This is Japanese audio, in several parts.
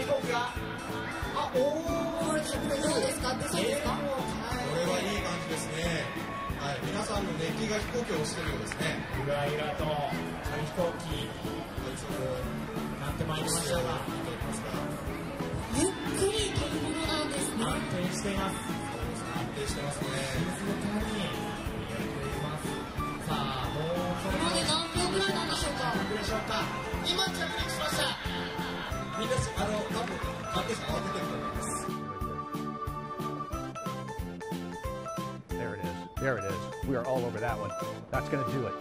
飛行機が、これどうですか？出そうですか？これはいい感じですね。はい、皆さんの熱気が飛行機を押してるようですね。ゆらゆらと紙飛行機なってまいりましたが、ゆっくり飛ぶものなんですね。安定しています。安定してますね。静かにやっています。さあ、もうそろこれ何秒ぐらいなんでしょうか？どうでしょうか。今着陸しました。みんな多分関係者慌ててると思います。There it is. We are all over that one. That's going to do it.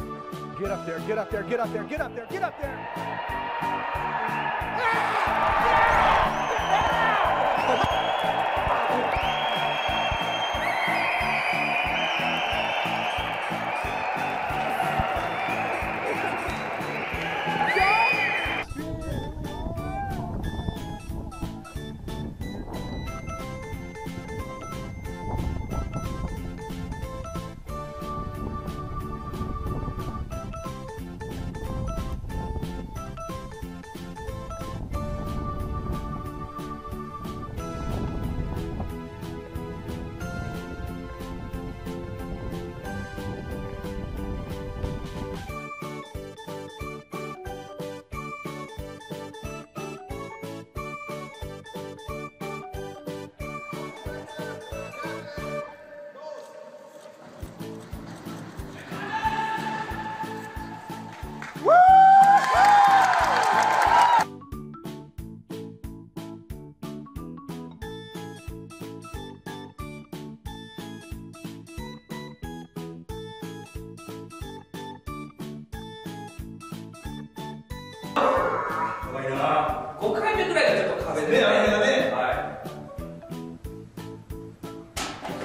Get up there, get up there, get up there, get up there, get up there.5回目ぐらいがちょっと壁ですね。はい。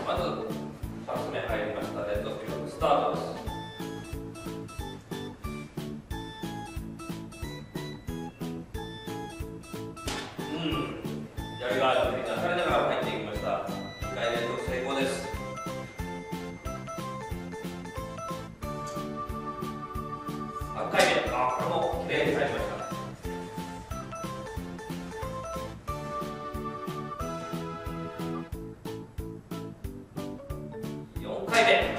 まず2つ目入りました。レッドスピードスタートです。やりがある振り出されながら入っていきました。2回連続成功です。3回目、これもきれいに入りました。4回目。